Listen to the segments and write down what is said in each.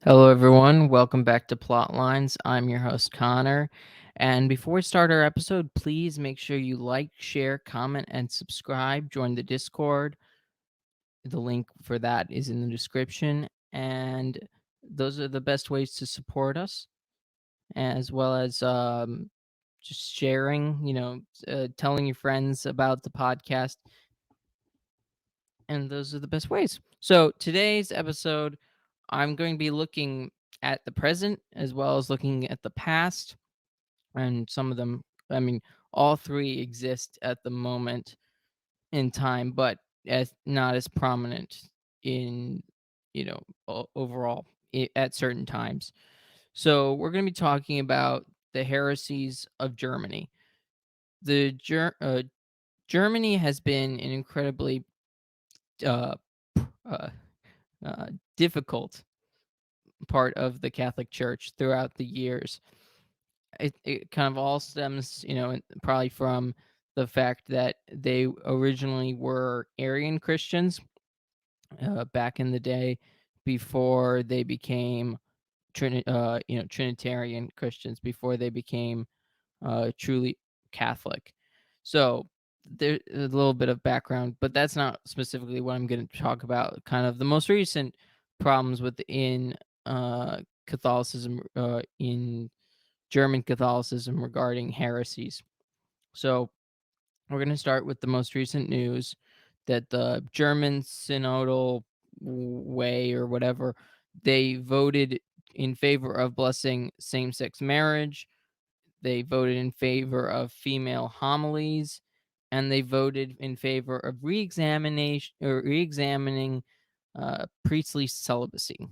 Hello, everyone. Welcome back to Plotlines. I'm your host, Connor. And before we start our episode, please make sure you like, share, comment, and subscribe. Join the Discord. The link for that is in the description. And those are the best ways to support us, as well as just sharing, telling your friends about the podcast. And those are the best ways. So, today's episode, I'm going to be looking at the present as well as looking at the past. And some of them, I mean, all three exist at the moment in time, but as not as prominent in, overall at certain times. So, we're going to be talking about the heresies of Germany. Germany has been an incredibly uh, uh, difficult part of the Catholic Church throughout the years. It kind of all stems, probably from the fact that they originally were Arian Christians back in the day before they became Trinitarian Christians, before they became truly Catholic. So there's a little bit of background, but that's not specifically what I'm going to talk about. Kind of the most recent problems within Catholicism, in German Catholicism regarding heresies. So we're going to start with the most recent news that the German synodal way or whatever, they voted in favor of blessing same-sex marriage. They voted in favor of female homilies, and they voted in favor of re-examining priestly celibacy.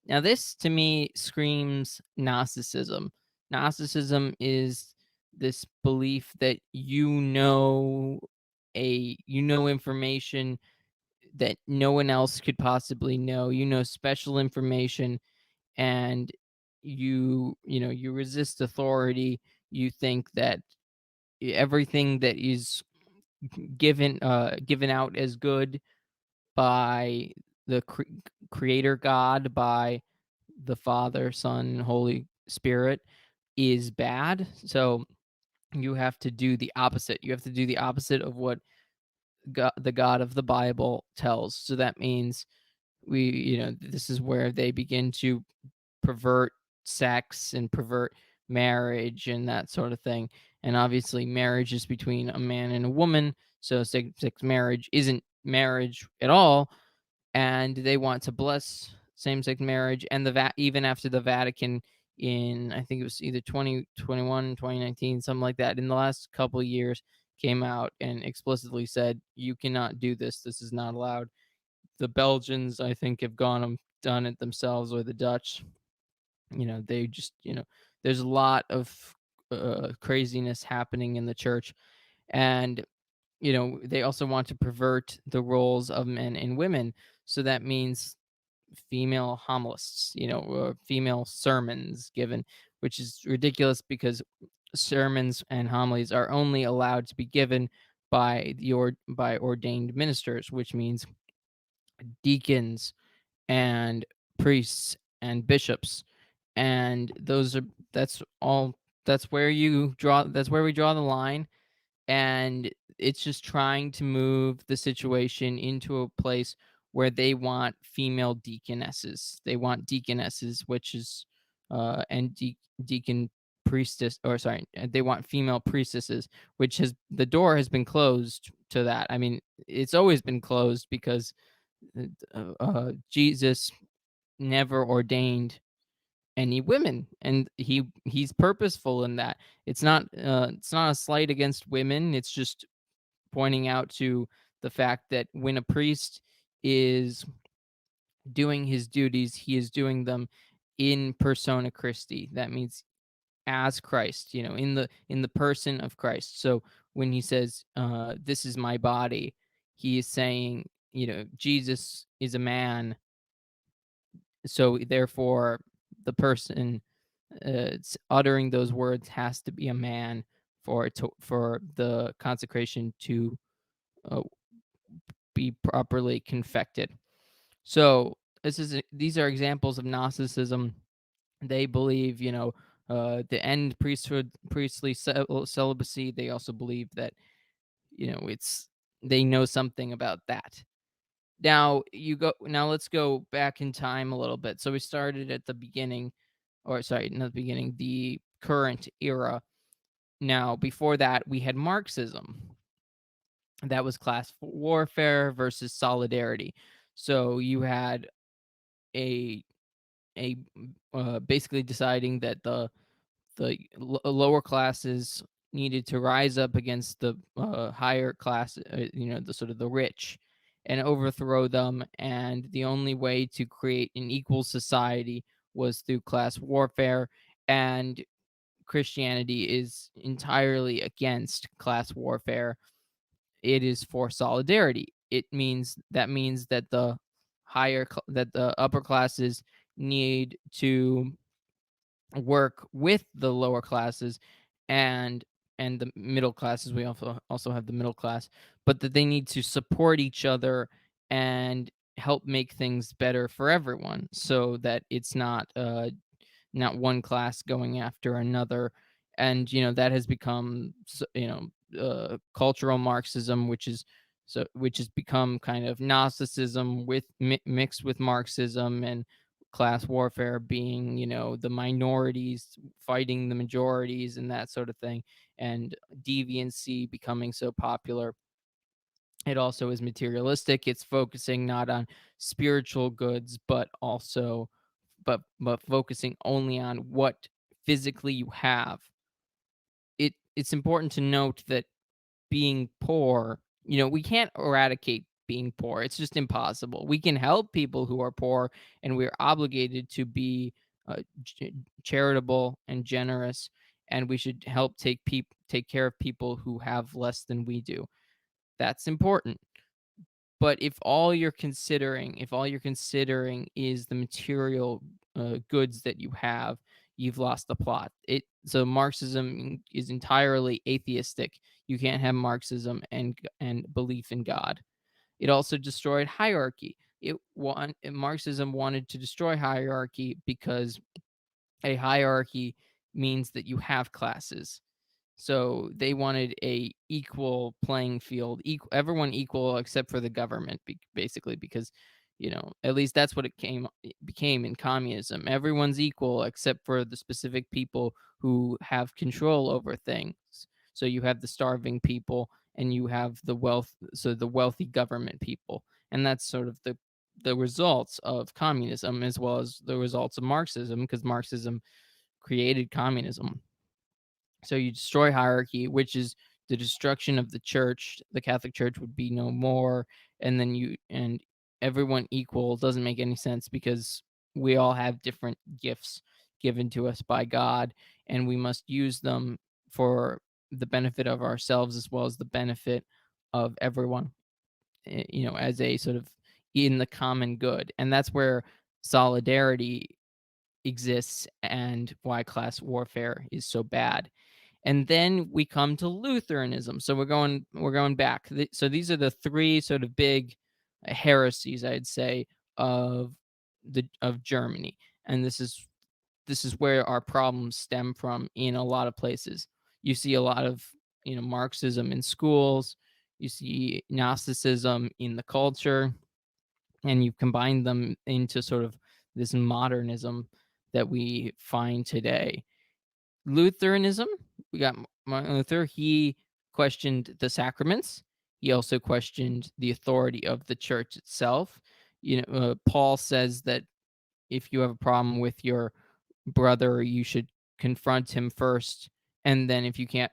Now, this to me screams Gnosticism. Gnosticism is this belief that information that no one else could possibly know. You know special information, and you resist authority. You think that everything that is given out as good by the creator God, by the Father, Son, Holy Spirit, is bad. So you have to do the opposite. You have to do the opposite of what the God of the Bible tells. So that means this is where they begin to pervert sex and pervert marriage and that sort of thing. And obviously, marriage is between a man and a woman. So same-sex marriage isn't marriage at all, and they want to bless same-sex marriage. And even after the Vatican, in I think it was either 2021, 2019, something like that, in the last couple of years, came out and explicitly said you cannot do this. This is not allowed. The Belgians, I think, have done it themselves, or the Dutch. They just there's a lot of craziness happening in the church. And they also want to pervert the roles of men and women. So that means female homilists, female sermons given, which is ridiculous because sermons and homilies are only allowed to be given by ordained ministers, which means deacons and priests and bishops. And that's all. That's where we draw the line. And it's just trying to move the situation into a place where they want female deaconesses. They want deaconesses, which is and deacon priestess, or sorry, they want female priestesses, which has the door has been closed to that. I mean, it's always been closed because Jesus never ordained any women, and he's purposeful in that. It's not a slight against women. It's just pointing out to the fact that when a priest is doing his duties, he is doing them in persona Christi. That means as Christ, in the person of Christ. So when he says, "This is my body," he is saying, Jesus is a man, so therefore the person uttering those words has to be a man for the consecration to uh, be properly confected. So these are examples of Gnosticism. They believe, the end priestly celibacy. They also believe that, it's they know something about that. Now let's go back in time a little bit. So we started at the beginning, or sorry, not the beginning, the current era. Now, before that, we had Marxism. That was class warfare versus solidarity. So you had a basically deciding that the lower classes needed to rise up against the higher class, the sort of the rich, and overthrow them. And the only way to create an equal society was through class warfare. And Christianity is entirely against class warfare. It is for solidarity. That means that that the upper classes need to work with the lower classes, and the middle classes. We also have the middle class, but that they need to support each other and help make things better for everyone, so that it's not one class going after another. And that has become cultural Marxism, which has become kind of Gnosticism with mixed with Marxism, and class warfare being the minorities fighting the majorities and that sort of thing, and deviancy becoming so popular. It also is materialistic. It's focusing not on spiritual goods, but focusing only on what physically you have. It's important to note that being poor, we can't eradicate being poor. It's just impossible. We can help people who are poor, and we're obligated to be charitable and generous, and we should help take care of people who have less than we do. That's important. But if all you're considering is the material goods that you have, you've lost the plot. So Marxism is entirely atheistic. You can't have Marxism and belief in God. It also destroyed hierarchy. Marxism wanted to destroy hierarchy because a hierarchy means that you have classes. So they wanted a equal playing field, everyone equal except for the government, basically, because at least that's what it became in communism. Everyone's equal except for the specific people who have control over things. So you have the starving people, and you have the wealthy government people, and that's sort of the results of communism, as well as the results of Marxism, because Marxism created communism. So you destroy hierarchy, which is the destruction of the church. The Catholic Church would be no more, and everyone equal doesn't make any sense, because we all have different gifts given to us by God, and we must use them for the benefit of ourselves as well as the benefit of everyone. As a sort of in the common good, and that's where solidarity exists, and why class warfare is so bad. And then we come to Lutheranism. So we're going back. So these are the three sort of big heresies, I'd say, of Germany. And this is where our problems stem from in a lot of places. You see a lot of Marxism in schools. You see Gnosticism in the culture, and you combine them into sort of this modernism that we find today. Lutheranism, we got Martin Luther. He questioned the sacraments. He also questioned the authority of the church itself. Paul says that if you have a problem with your brother, you should confront him first, and then if you can't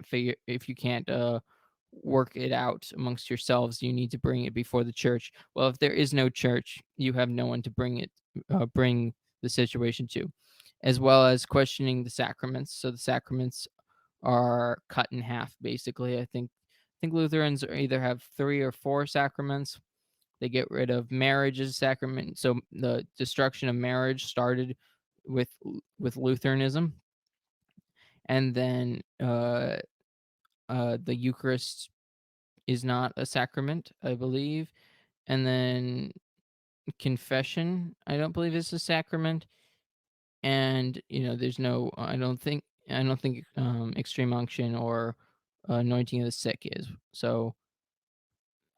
work it out amongst yourselves, you need to bring it before the church. Well, if there is no church, you have no one to bring the situation to, as well as questioning the sacraments. So the sacraments are cut in half, basically. I think Lutherans either have 3 or 4 sacraments. They get rid of marriage as a sacrament. So the destruction of marriage started with Lutheranism, and then the Eucharist is not a sacrament, I believe, and then confession, I don't believe is a sacrament, and there's no. I don't think extreme unction or anointing of the sick is. So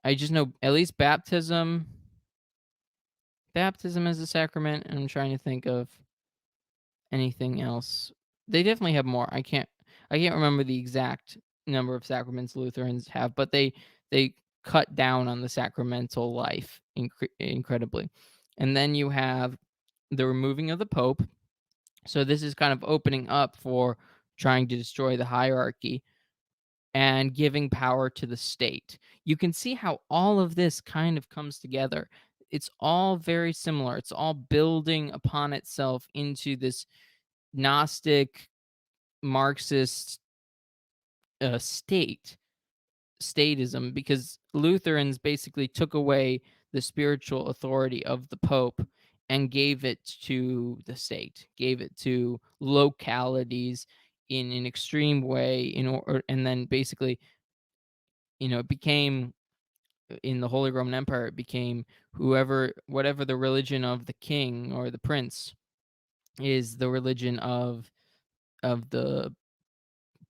I just know at least baptism. Baptism is a sacrament, and I'm trying to think of anything else. They definitely have more. I can't remember the exact number of sacraments Lutherans have, but they cut down on the sacramental life incredibly. And then you have the removing of the pope. So this is kind of opening up for trying to destroy the hierarchy and giving power to the state. You can see how all of this kind of comes together. It's all very similar. It's all building upon itself into this Gnostic, Marxist statism, because Lutherans basically took away the spiritual authority of the Pope and gave it to the state, gave it to localities in an extreme way, and then basically, it became in the Holy Roman Empire, it became whatever the religion of the king or the prince is, the religion of the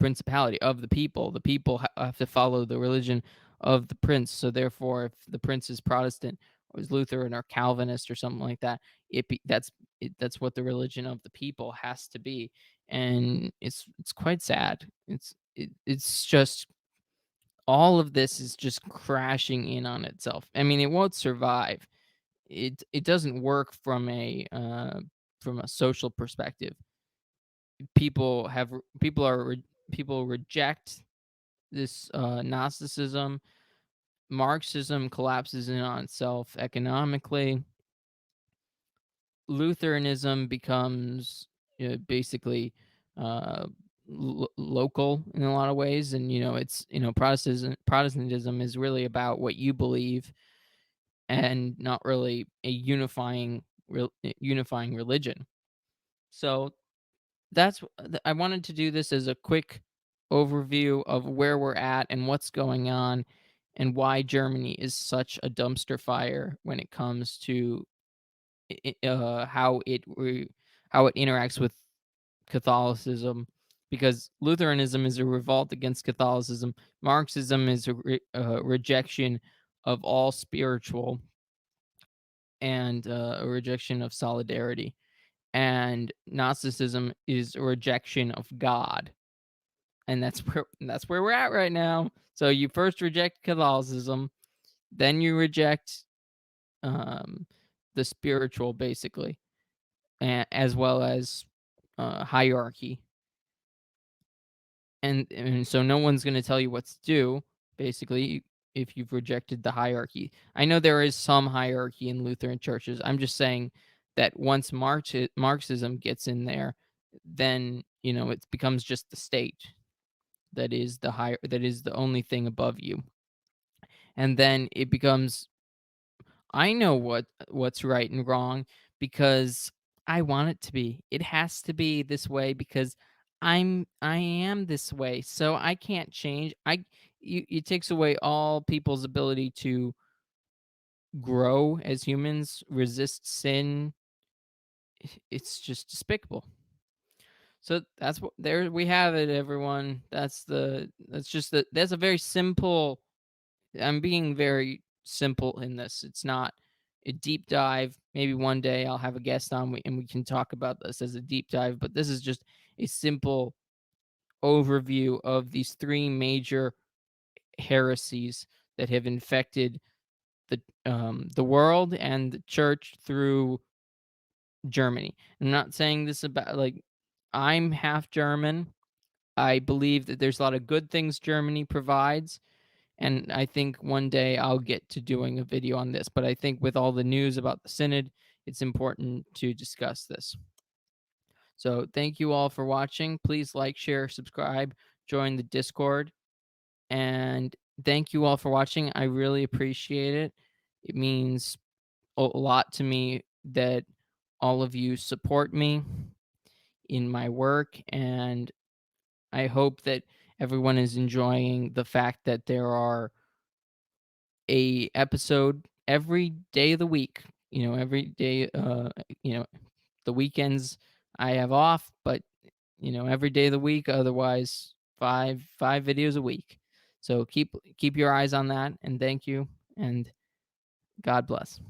principality of the people. The people have to follow the religion of the prince. So therefore, if the prince is Protestant or is Lutheran or Calvinist or something like that, that's what the religion of the people has to be, and it's quite sad. It's just all of this is just crashing in on itself. I mean, it won't survive. It doesn't work from a social perspective. People reject this Gnosticism. Marxism collapses in on itself economically. Lutheranism becomes basically uh, local in a lot of ways, and it's Protestantism is really about what you believe, and not really a unifying religion. So I wanted to do this as a quick overview of where we're at and what's going on, and why Germany is such a dumpster fire when it comes to how it interacts with Catholicism. Because Lutheranism is a revolt against Catholicism, Marxism is a rejection of all spiritual, and a rejection of solidarity, and Gnosticism is a rejection of God. And that's where we're at right now. So you first reject Catholicism, then you reject um, the spiritual, basically, as well as hierarchy, and so no one's going to tell you what to do. Basically, if you've rejected the hierarchy, I know there is some hierarchy in Lutheran churches. I'm just saying that once Marxism gets in there, then it becomes just the state that is the only thing above you, and then it becomes, I know what's right and wrong, because I want it to be. It has to be this way because I am this way, so I can't change. It takes away all people's ability to grow as humans, resist sin. It's just despicable. So that's what there we have it, everyone. That's a very simple. I'm being very simple in this. It's not a deep dive. Maybe one day I'll have a guest on, and we can talk about this as a deep dive, but this is just a simple overview of these three major heresies that have infected the world and the church through Germany. I'm not saying this about, like, I'm half German. I believe that there's a lot of good things Germany provides, and I think one day I'll get to doing a video on this. But I think with all the news about the synod, it's important to discuss this. So thank you all for watching. Please like, share, subscribe, join the Discord, and thank you all for watching. I really appreciate it. It means a lot to me that all of you support me in my work, and I hope that everyone is enjoying the fact that there are a episode every day of the week every day, the weekends I have off, but every day of the week, otherwise five videos a week. So keep your eyes on that, and thank you, and God bless.